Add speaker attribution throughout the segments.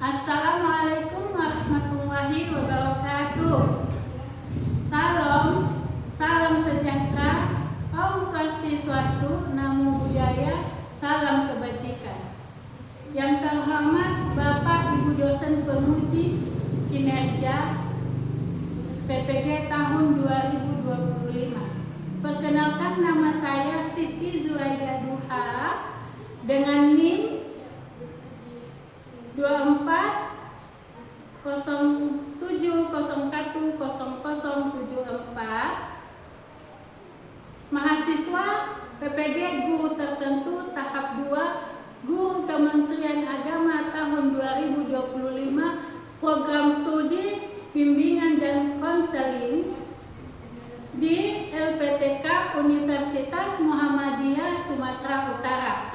Speaker 1: Assalamualaikum warahmatullahi wabarakatuh. Salam sejahtera, Om Swastiastu, Namo Buddhaya, salam kebajikan. Yang terhormat Bapak Ibu dosen penguji kinerja PPG tahun 2025. Perkenalkan, nama saya Siti Zuraida Duha dengan NIM 2407010074, mahasiswa PPG Guru Tertentu tahap 2 Guru Kementerian Agama tahun 2025, program studi bimbingan dan konseling di LPTK Universitas Muhammadiyah Sumatera Utara.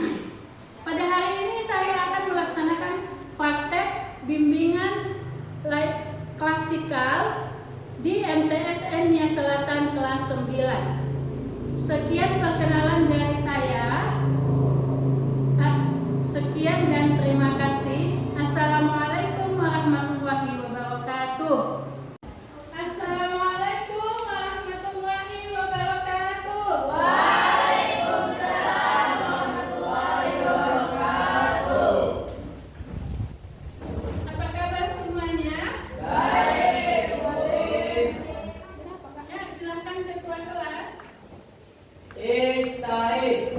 Speaker 1: Pada hari ini saya akan melaksanakan praktek bimbingan klasikal di MTSN Nia Selatan kelas 9. Sekian perkenalan dari saya. Sekian dan terima kasih. Assalamualaikum warahmatullahi wabarakatuh. Assalamualaikum warahmatullahi wabarakatuh.
Speaker 2: Waalaikumsalam warahmatullahi wabarakatuh.
Speaker 1: Apa kabar semuanya?
Speaker 2: Baik.
Speaker 1: Ya, silakan ketua kelas.
Speaker 2: Istahid.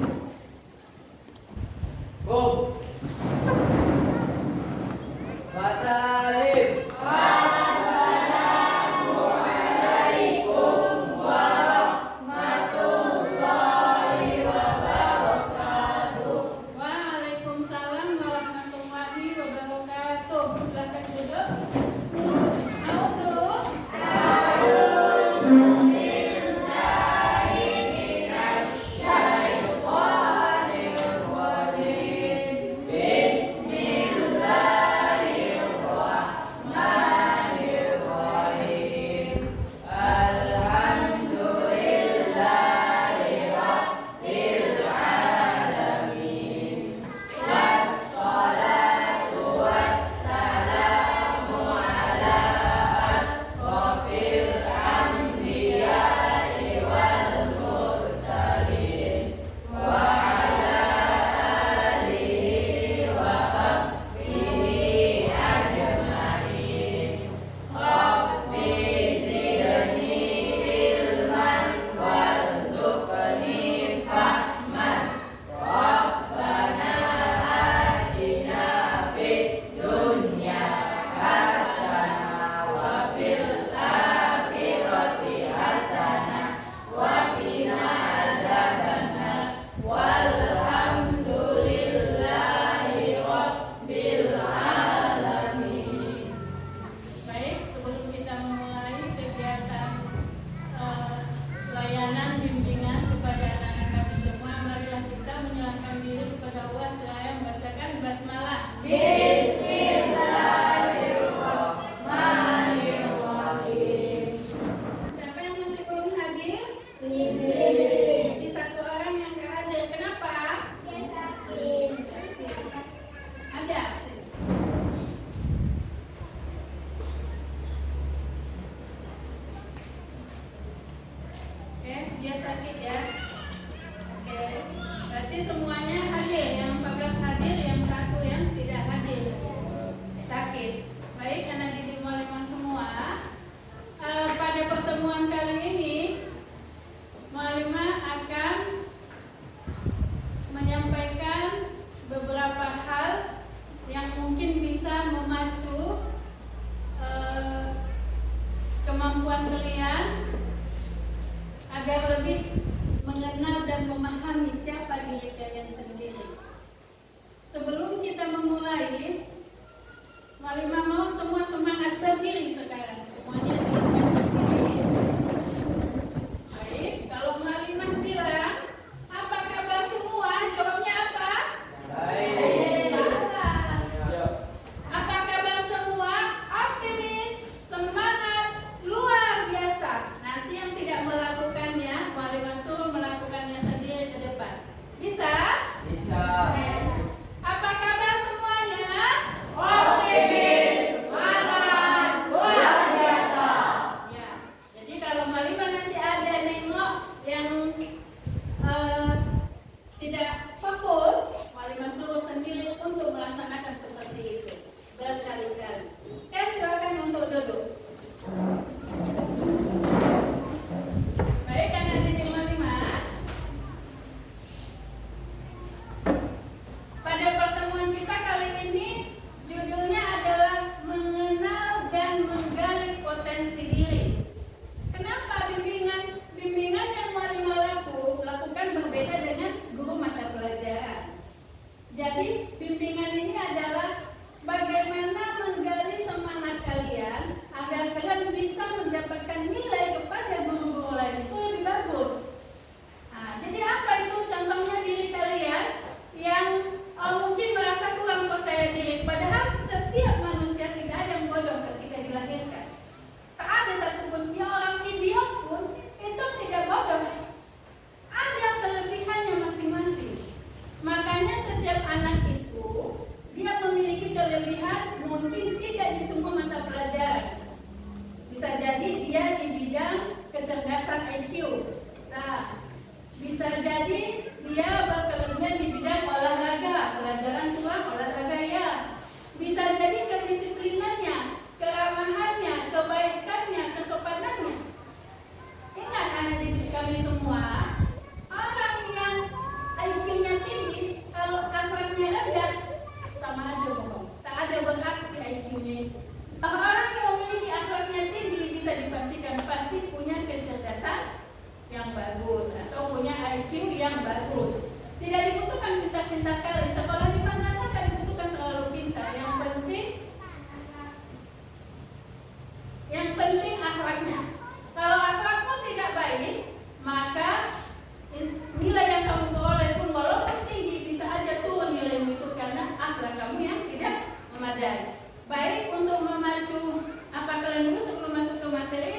Speaker 1: ada. Baik, untuk memacu apa kalian dulu sebelum masuk ke materi,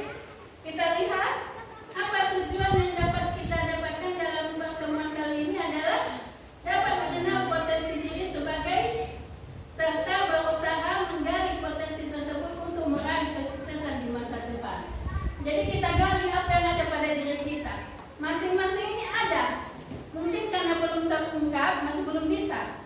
Speaker 1: kita lihat apa tujuan yang dapat kita dapatkan dalam pertemuan kali ini adalah dapat mengenal potensi diri sebagai serta berusaha menggali potensi tersebut untuk meraih kesuksesan di masa depan. Jadi kita gali apa yang ada pada diri kita. Masing-masing ini ada. Mungkin karena belum terungkap, masih belum bisa.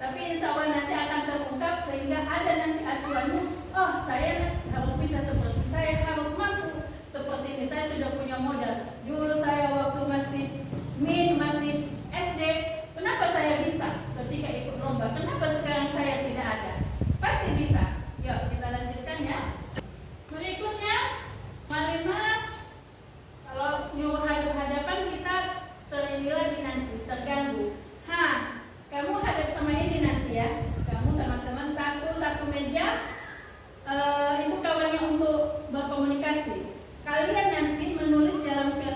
Speaker 1: Tapi insya Allah nanti akan terungkap sehingga ada nanti acuanmu. Oh, saya harus bisa seperti ini. Saya harus mampu seperti ini. Saya sudah punya modal. Dulu saya waktu masih SD, kenapa saya bisa ketika ikut lomba? Kenapa sekarang saya tidak ada? Pasti bisa. Yuk kita lanjutkan ya. Berikutnya, Malimah, kalau nyuruh hadap-hadapan kita terini lagi nanti, terganggu. Kamu hadap sama ini nanti ya. Kamu sama teman satu meja. Itu kawannya untuk berkomunikasi. Kalian nanti menulis dalam kertas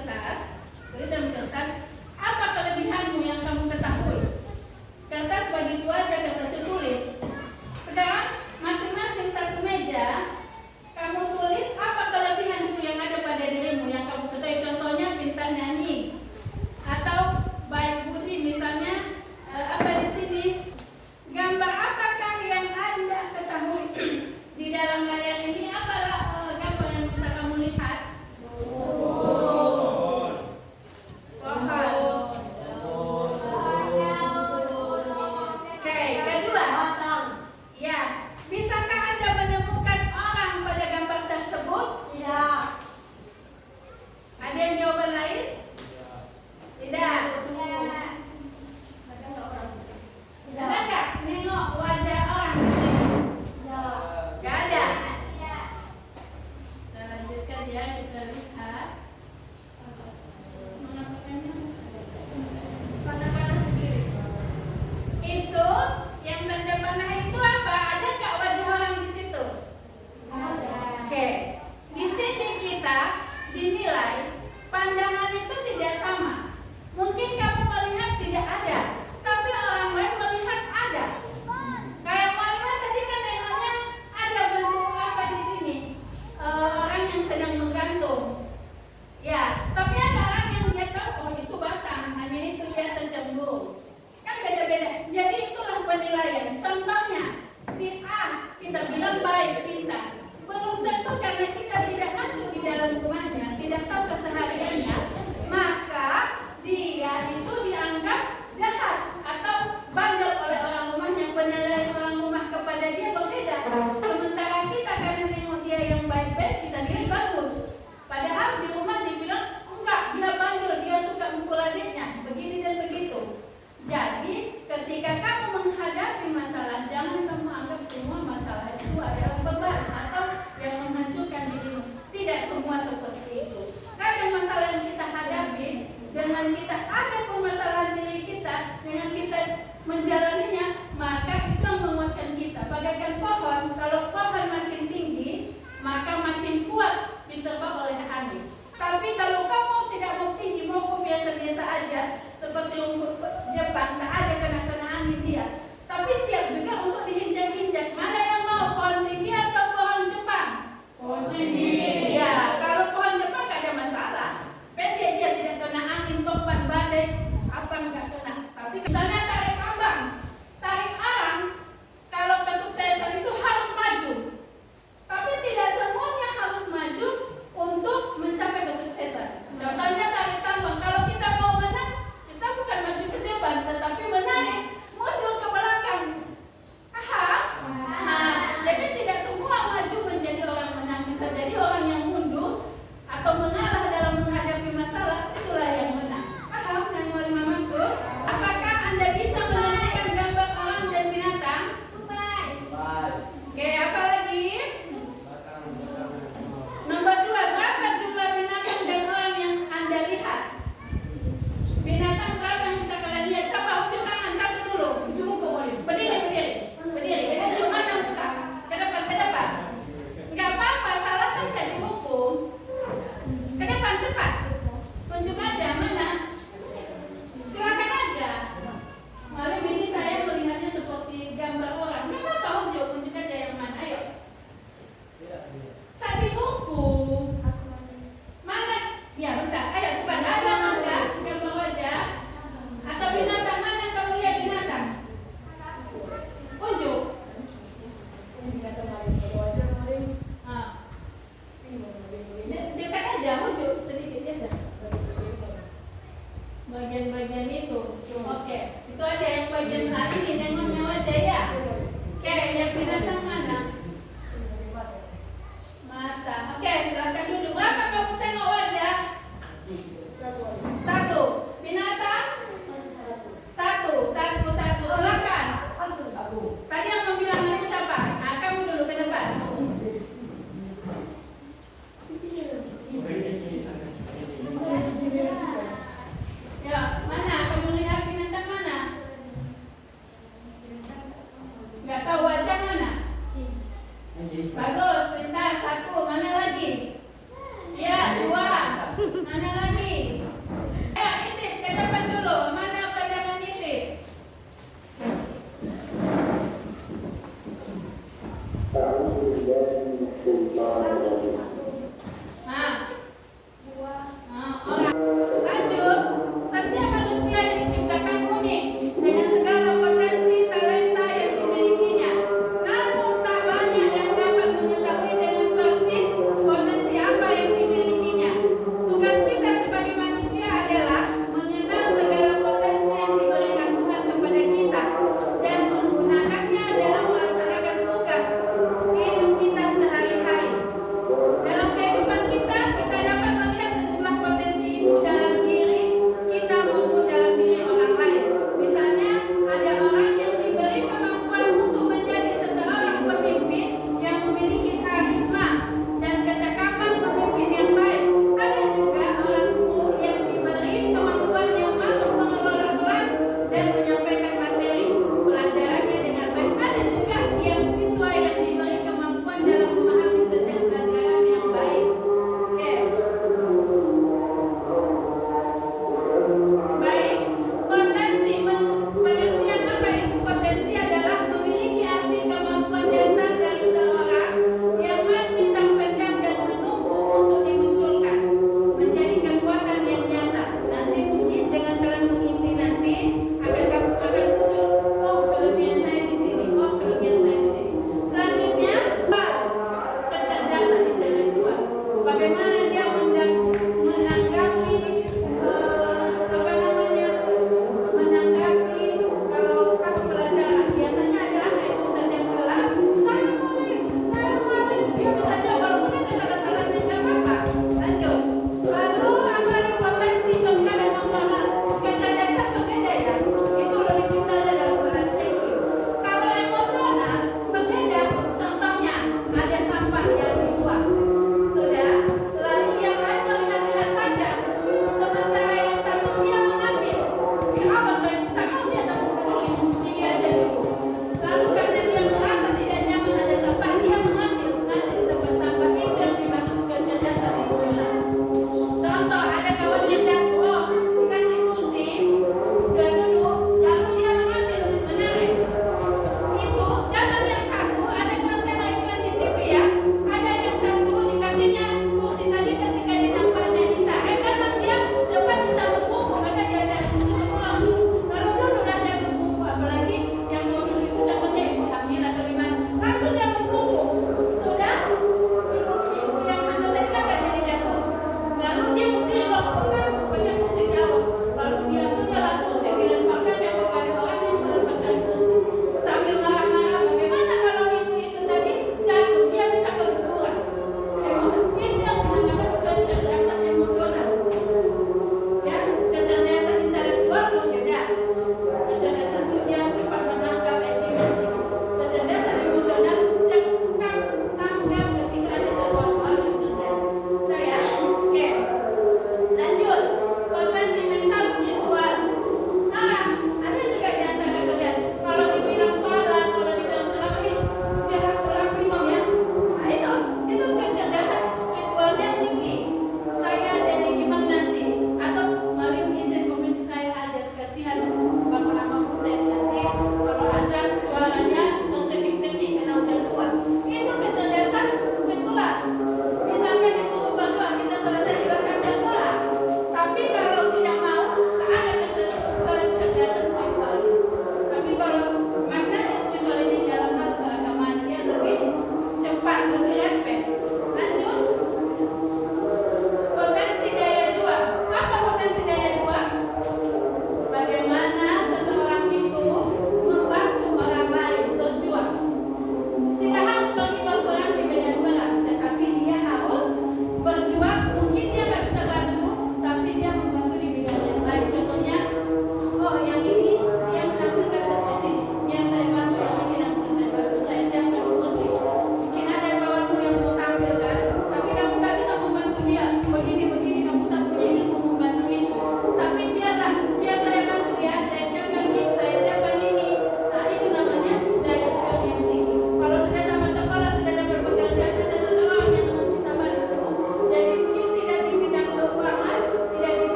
Speaker 1: Nggak tahu baca mana? Bagus, pintar. Satu, mana lagi? Ya, dua. Mana lagi? Ya, intip ke depan dulu. Mana pandangan intip? Orang. Lanjut. Setiap manusia diciptakan unik dengan segala potensi talenta yang dimilikinya. Namun tak banyak yang dapat menyelesaikan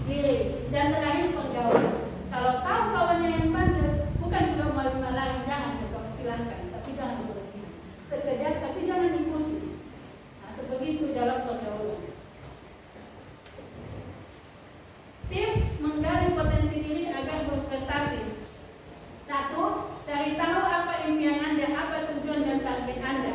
Speaker 1: diri. Dan terakhir pergaulan. Kalau tahu kawannya yang bandel, bukan juga mau larang, jangan juga silahkan, tapi jangan berlebihan. Sekedar tapi jangan ikuti. Nah, sebegitu dalam pergaulan. Tips menggali potensi diri agar berprestasi. 1. Cari tahu apa impian Anda, apa tujuan dan target Anda.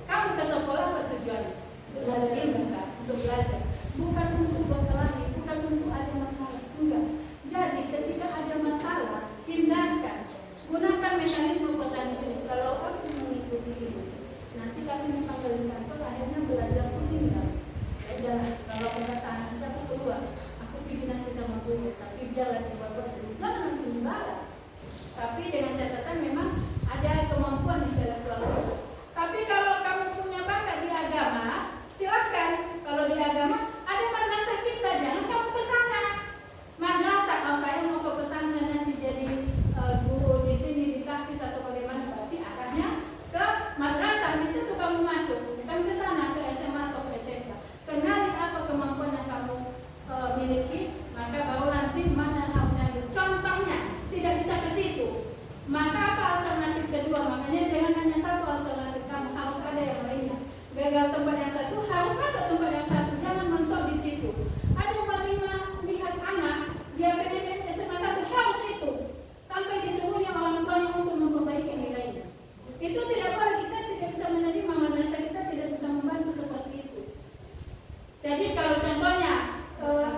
Speaker 1: Kamu ke sekolah apa tujuan? Untuk belajar ilmu, untuk belajar. Bukan untuk berkelahi, bukan untuk ada masalah. Enggak. Jadi ketika ada masalah, hindarkan. Gunakan mekanisme pertanian. Kalau aku mengikuti ini, nanti kami dipanggil di kantor, akhirnya belajar pun tinggal. Ya kalau perkataan aku keluar, aku pikir nanti sama guru, tapi jangan dibawa dulu, jangan langsung dibalas. Tapi dengan catatan memang ada kemampuan di dalam keluarga. Tapi kalau kamu punya bakat di agama, silahkan. Kalau di agama ada madrasah kita, jangan kamu ke sana. Madrasah, kalau saya mau ke pesantren nanti jadi guru di sini di tahfiz atau bagaimana, berarti arahnya ke madrasah. Di situ kamu masuk, bukan ke sana ke SMA atau ke SMK. Kenali apa kemampuan yang kamu miliki, maka baru nanti mana harusnya. Contohnya tidak bisa ke situ, maka apa alternatif kedua? Makanya jangan hanya satu alternatif, kamu harus ada yang lainnya. Gagal tempat yang satu, harus masuk tempat yang satu, jangan mentok di situ. Ada yang paling melihat anak dia pengen SMA 1 harus itu, sampai disuruhnya orang tuanya untuk memperbaiki nilainya. Itu tidak boleh, kita tidak bisa menerima, madrasah kita tidak bisa membantu seperti itu. Jadi kalau contohnya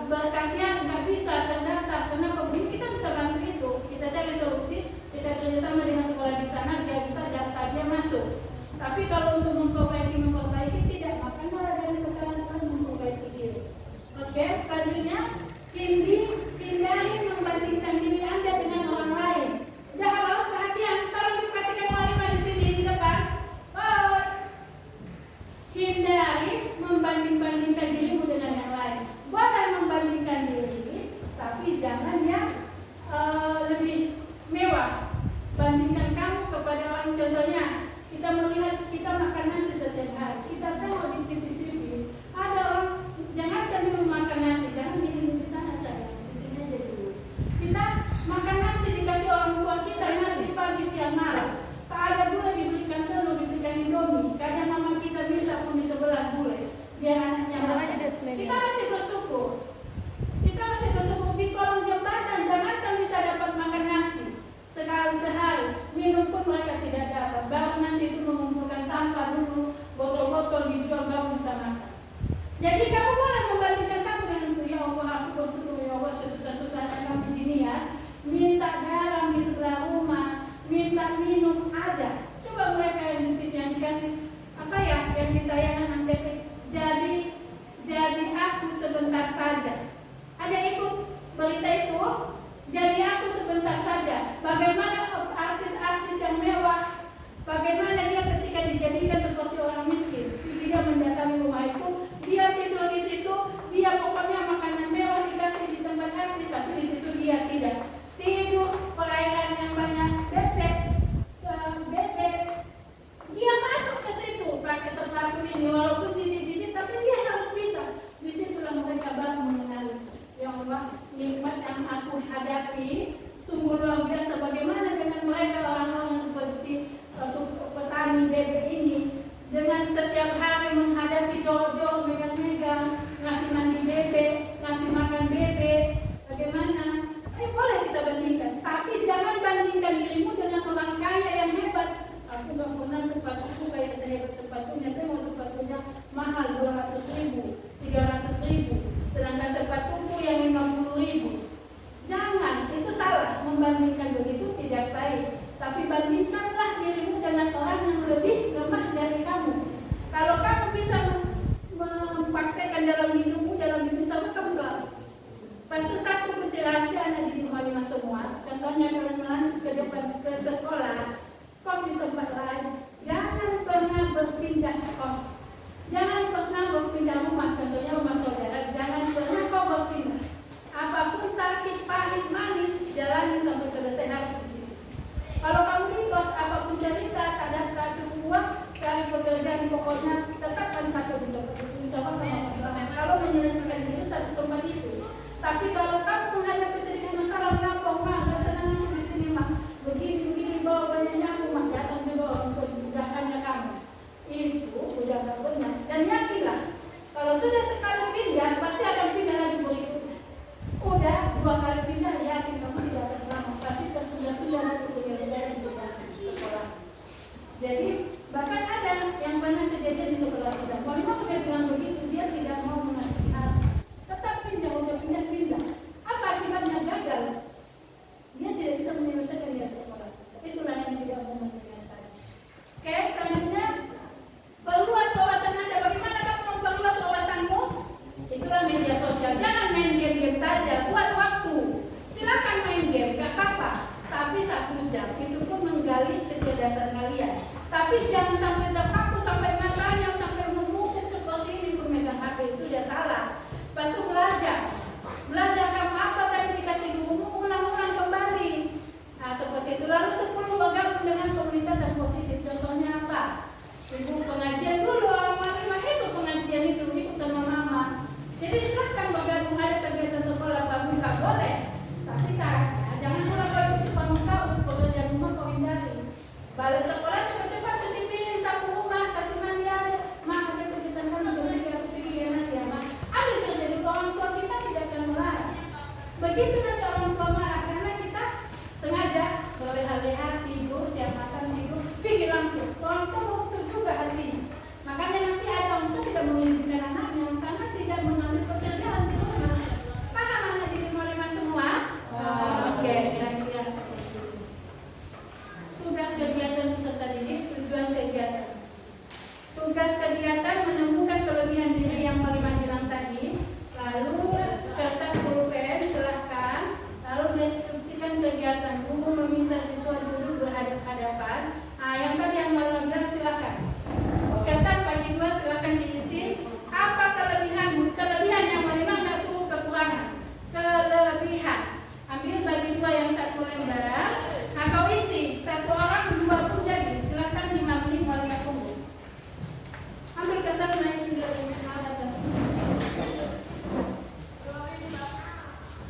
Speaker 1: berkasihan nggak bisa terdaftar, kenapa begini, kita bisa bantu itu, kita cari solusi, kita kerjasama dengan sekolah di sana biar bisa daftar dia masuk. Tapi kalau untuk memperbaiki tidak, maka mulai dari sekarang kalian memperbaiki diri. Oke, selanjutnya hindari membandingkan diri Anda dengan orang lain. Ya halo, perhatian, tolong diperhatikan wali di sini di depan. Oh, hindari membanding-bandingkan dirimu dengan yang lain. Boleh membandingkan diri, tapi jangan yang lebih mewah. Bandingkan kamu kepada orang, contohnya kita melihat kita makan nasi setiap hari, kita tengok di TV, ada orang jangan dulu makan nasi, jangan di sana saja, di sini aja dulu. Kita makan nasi dikasih orang tua kita, nasi pagi siang malam, tak ada gula diberikan telur, diberikan indomie, kadang mama kita minta pun di sebelah gula, biar anaknya makan. Kita masih bersyukur. Kita masih bersyukur di kolong jembatan, jangankan bisa dapat makan nasi sekali sehari, minum pun mereka tidak dapat. Baru nanti itu mengumpulkan sampah dulu, botol-botol dijual baru bisa makan. Jadi kamu boleh membandingkan kamu dengan itu. Ya Allah, aku bersyukur ya Allah, sesusah-susahnya kami di Nias, minta garam di sebelah rumah, minta minum ada. Coba mereka yang dikasih apa ya, yang ditayangan antv, jadi aku sebentar saja. Ada ikut berita itu? Jadi aku sebentar saja. Bagaimana artis-artis yang mewah, bagaimana dia ketika dijadikan seperti orang miskin, dia mendatangi rumah itu, dia tidur di situ, dia pokoknya makanan mewah dikasih di tempat artis, tapi di situ dia tidak tidur, perairan yang banyak becek, bebek, dia masuk ke situ pakai sepatu ini, walaupun jijik-jijik, tapi dia harus bisa. Disitulah mereka baru mengenali, ya Allah, nikmat yang aku hadapi sungguh luar biasa. Bagaimana dengan mereka orang-orang seperti petani bebek ini, dengan setiap hari menghadapi jorok-jorok, megang-megang, ngasih mandi bebek, ngasih makan bebek, bagaimana? Boleh kita bandingkan, tapi jangan bandingkan dirimu dengan orang kaya yang hebat. Aku gak pernah sepatuku kayak sehebat sepatunya, tapi sepatunya mahal 200.000, 300.000, sedangkan sepatuku yang 50.000. Jangan, itu salah. Membandingkan begitu tidak baik. Tapi bandingkanlah dirimu dengan orang yang lebih lemah dari kamu. Kalau kamu bisa mempraktekkan dalam hidupmu, dalam diri kamu selalu. Pasti satu kunci rahasia ada di rumah semua. Contohnya kalian masuk ke depan ke sekolah, kos di tempat lain, jangan pernah berpindah kos. Jangan pernah berpindah rumah, contohnya rumah saudara, jangan pernah kau berpindah. Apapun sakit, pahit, manis, jalani sampai selesai, harus di sini. Kalau kamu di kos, apapun cerita, tak cukup uang, cari pekerjaan, pokoknya tetapkan satu di tempat itu. Insya Allah, kalau menyelesaikan diri satu tempat itu. Tapi kalau kamu menghadapi sedikit masalah, lapor, mah, kesenangan di sini mah, begini bawa banyak aku mah, datang juga untuk mudahkannya kamu. Itu udah gak benar. Dan yakinlah, kalau sudah sekali pindah, pasti akan pindah lagi berikutnya. Udah 2 kali pindah, yakin kamu tidak akan selamat. Pasti tertunda-tunda lagi penyelesaian sekolah. Jadi bahkan ada yang pernah kejadian di sekolah kita. Walaupun udah bilang begitu, dia tidak mau mengerti hal. Tetap pindah, udah pindah. Apa akibatnya? Gagal. Dia tidak bisa menyelesaikan dia sekolah. Itulah yang tidak mau mengerti. Oke, selanjutnya perluas wawasan Anda. Bagaimana kamu memperluas wawasanmu? Itulah media sosial. Jangan main game-game saja. Buat waktu. Silakan main game, gak apa-apa. Tapi 1 jam. Itu pun menggali kecerdasan kalian. Tapi jangan sampai terpaku sampai matanya sampai memukul seperti ini pemegang HP. Itu udah salah. Pas itu belajar kamu apa tadi dikasih gurumu, ulang-ulang kembali. Nah seperti itu. Lalu 10 bergabung dengan komunitas yang positif. Contohnya apa? Ibu pengajian dulu, orang mah itu pengajian itu ikut sama mama. Jadi silahkan bergabung, ada kegiatan sekolah pramuka boleh. Tapi syaratnya jangan mulai kau ikut pramuka untuk pekerjaan rumah kau hindari. Balik sekolah cepat-cepat cuci piring, sapu rumah, kasih mandi aja. Mak ada kegiatan kan jadi aku pikirin aja mak. Ambil kerja di orang tua kita tidak akan melarang. Begitu nanti orang tua marah karena kita sengaja berleha-leha tidur, siap makan tidur, pikir langsung. Orang tua mau juga hatinya. Makanya nanti ada orang tua tidak mengizinkan anaknya karena tidak mengambil pekerjaan di rumah. Paham anak diterima oleh semua? Oke, kira-kira seperti itu. Tugas kegiatan peserta didik, tujuan kegiatan. Tugas kegiatan menemukan kelebihan diri yang Malimah bilang tadi. Lalu kertas pulpen silahkan. Lalu deskripsikan kegiatan. Guru meminta siswa duduk berhadapan-hadapan. Yang tadi yang Malimah bilang silahkan. Kertas bagi 2 silahkan diisi. Apa kelebihanmu? Kelebihan yang Malimah nggak suruh kekurangan. Kelebihan. Ambil bagi 2 yang 1 lembar. Nah kau isi 1 orang 2 pun jadi. Silahkan dimamili Malimah tunggu. Ambil kertas naikin dari atas.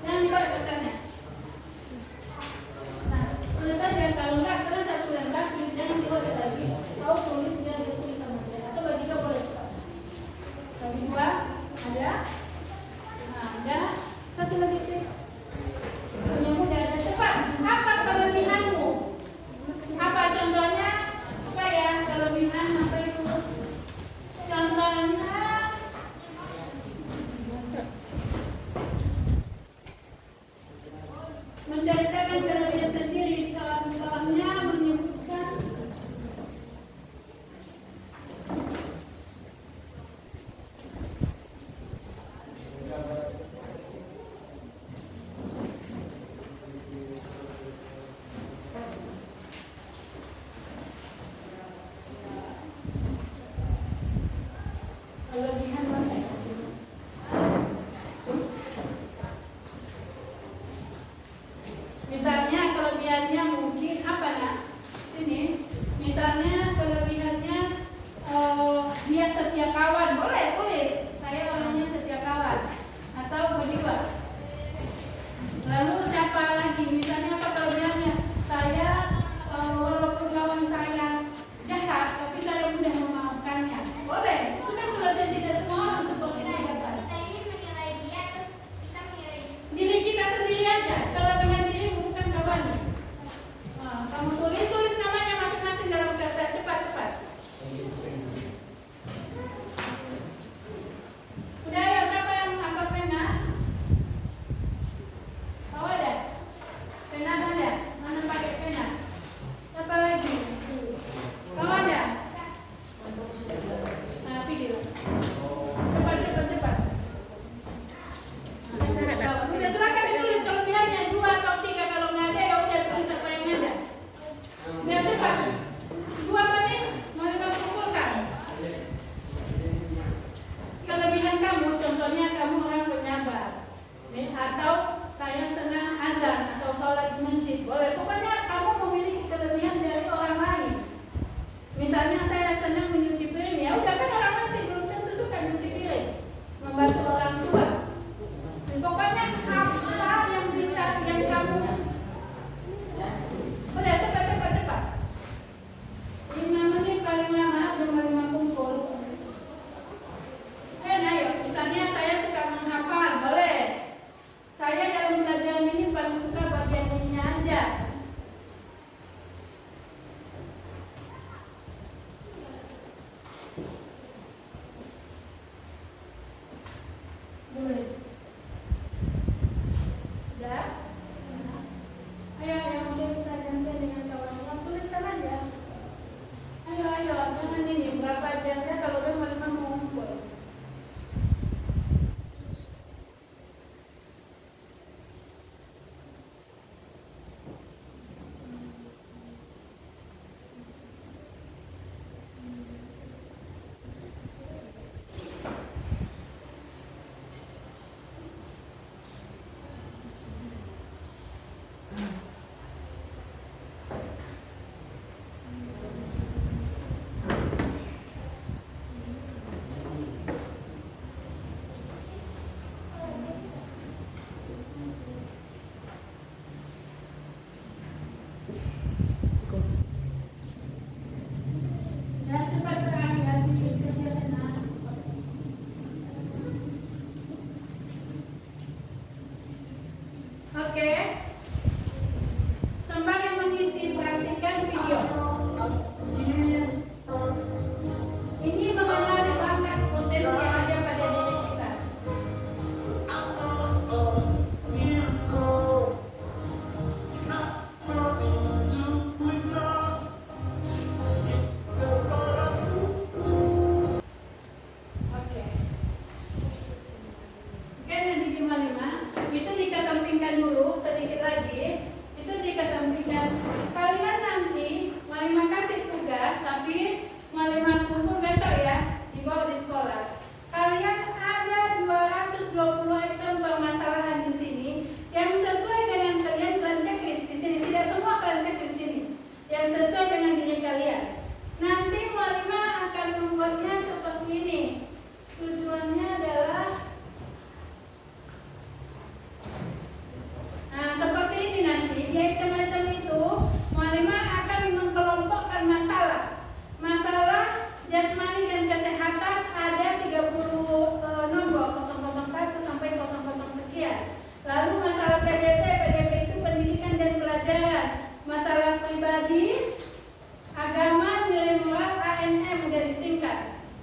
Speaker 1: Jangan dibawa kertasnya. Nah, tulis saja kalau enggak karena 1 lembar jangan dibawa lagi. Kau tulis biar dia tulis sama dia. Atau bagi 2 boleh cepat. Bagi 2 ada. Nah, ada. Kasih lagi sih. Punya mudah ada cepat. Apa kelebihanmu? Apa contohnya? Apa ya kelebihan apa itu? Contohnya menceritakan kelebihan sendiri. Contohnya menyebutkan kelebihan mana? Misalnya kelebihannya mungkin apa nak? Sini. Misalnya kelebihannya dia setia kawan. Boleh tulis. Saya orangnya setia kawan. Atau bagi 2. Lalu siapa lagi? Misalnya apa kelebihannya? Saya walaupun kawan saya jahat, tapi saya mudah memaafkannya. Boleh. Itu kan kelebihan tidak semua orang seperti itu. Diri kita sendiri aja. Kelebihan diri bukan kawan. Nah, kamu tulis namanya masing-masing dalam kertas cepat-cepat.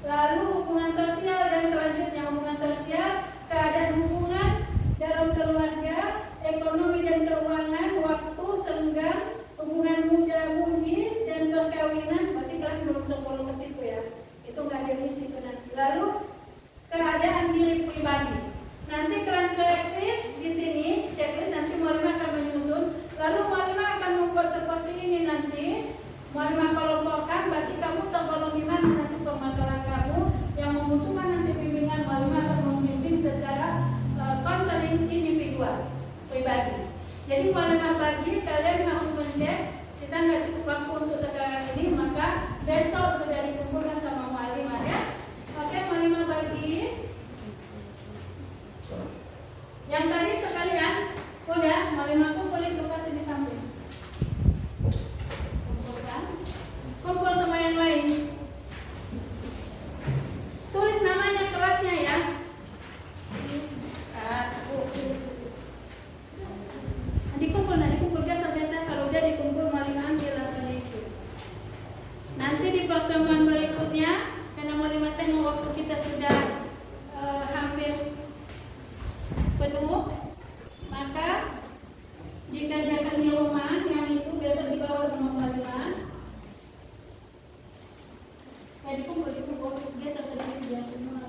Speaker 1: lalu hubungan sosial, dan selanjutnya hubungan sosial, keadaan hubungan dalam keluarga, ekonomi dan keuangan, waktu, senggang, hubungan muda-mudi, dan perkawinan. Berarti kalian belum tergolong ke situ ya. Itu nggak ada di situ nanti. Lalu keadaan diri pribadi. Nanti kalian checklist di sini, checklist nanti Mualimah akan menyusun. Lalu Mualimah akan membuat seperti ini nanti. Mualimah kelompokkan, berarti kamu tergolong di mana nanti permasalahan kamu yang membutuhkan nanti bimbingan. Mualimah akan membimbing secara konseling individual pribadi. Jadi Mualimah bagi, kalian harus mencek. Kita nggak cukup waktu untuk sekarang ini, maka besok sudah dikumpulkan sama Mualimah ya. Oke, Mualimah bagi. Yang tadi sekalian udah Mualimah kumpul itu kasih di samping. Kumpulkan. Kumpul sama yang lain. Tulis namanya kelasnya ya. Dikumpul biasa-biasa. Kalau udah dikumpul Mualimah ambil apa itu. Nanti di pertemuan berikutnya, karena Mualimah tengok waktu kita sudah hampir penuh, maka dikerjakan di rumah yang itu biasa dibawa sama Mualimah. Dikumpul biasa terjadi dia semua.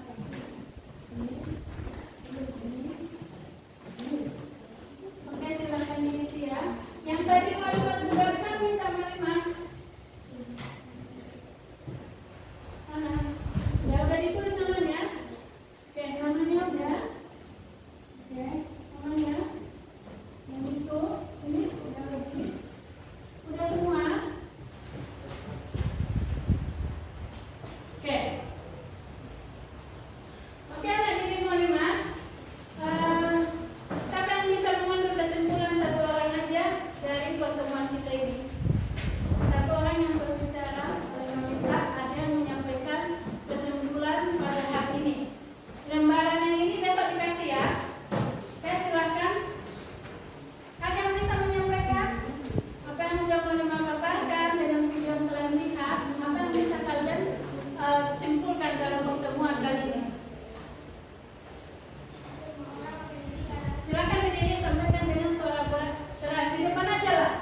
Speaker 1: Oke, silakan diisi ya. Yang tadi Mualimah tugaskan minta Mualimah. Mana? Udah ditulis namanya? Oke, namanya udah. Oke, namanya. Yang itu, ini udah lagi. Udah semua. Oke. Oke, lagi di Mualimah. Siapa yang bisa mengambil kesimpulan satu orang aja dari pertemuan kita ini? Satu orang yang berbicara, kita ada yang menyampaikan kesimpulan pada hari ini. Lembaran yang ini besok dikasih ya. Oke, silakan. Ada yang bisa menyampaikan apa yang sudah Mualimah paparkan dengan video yang kalian lihat? Apa yang bisa kalian simpulkan dalam pertemuan kali ini? Silakan berdiri, sampaikan dengan suara keras di depan aja lah.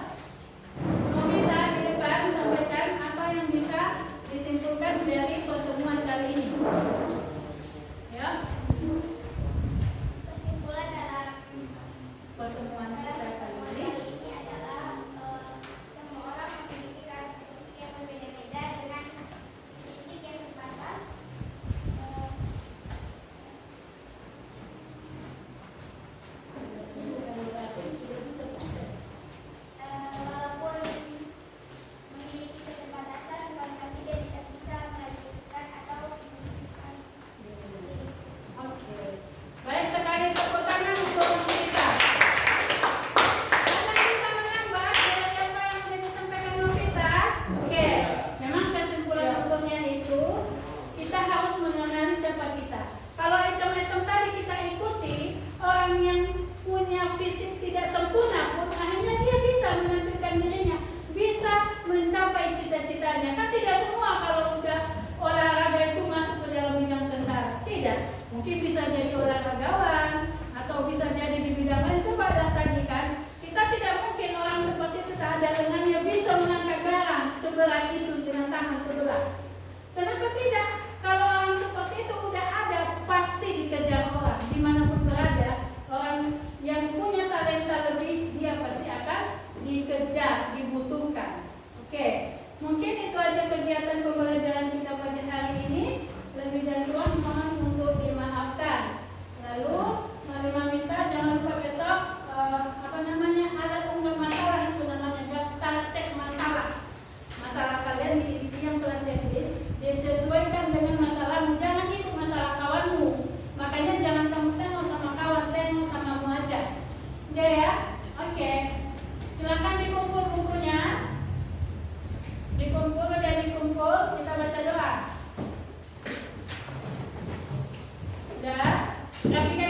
Speaker 1: Meminta di depan sampaikan apa yang bisa disimpulkan dari pertemuan kali ini. Ya.
Speaker 3: Kesimpulan dalam
Speaker 1: Pertemuan kita kali ini
Speaker 3: adalah semua orang memiliki karakteristik yang berbeda-beda dengan fisik yang terbatas. Walaupun memiliki keterbatasan, bukan berarti dia tidak bisa melanjutkan atau menyelesaikan diri.
Speaker 1: Oke. Baik sekali, tepuk tangan untuk kita. Ada yang bisa menambah dari apa yang sudah disampaikan Novita? Oke. Memang kesimpulan untuknya itu kita harus mengenali siapa kita. Kalau item-item tadi kita ikuti, orang yang punya fisik tidak sempurna pun akhirnya dia bisa menampilkan dirinya, bisa mencapai cita-citanya. Kan tidak semua kalau udah olahraga itu masuk ke dalam bidang tentara. Tidak. Mungkin bisa jadi olahragawan atau bisa jadi di bidang lain. Coba dah tadi kan, kita tidak mungkin orang seperti itu tak ada lengannya bisa mengangkat barang seberat itu dengan tangan sebelah. Kenapa tidak? Kalau orang seperti itu udah ada, pasti dikejar orang dimanapun berada. Orang yang punya talenta lebih, dia pasti akan dikejar, dibutuhkan. Oke, mungkin itu aja kegiatan pembelajaran kita pada hari ini. Lebih dan kurang mohon untuk dimaafkan. Lalu Mualimah minta jangan lupa besok alat unggah masalah itu namanya daftar cek masalah. Masalah kalian diisi yang telah checklist, disesuaikan dengan masalahmu. Jangan ikut masalah kawanmu. Makanya jangan kamu tengok sama kawan, tengok samamu aja. Udah ya? Oke. Silakan dikumpul bukunya. Dikumpul, udah dikumpul, kita baca doa. Udah? Rapikan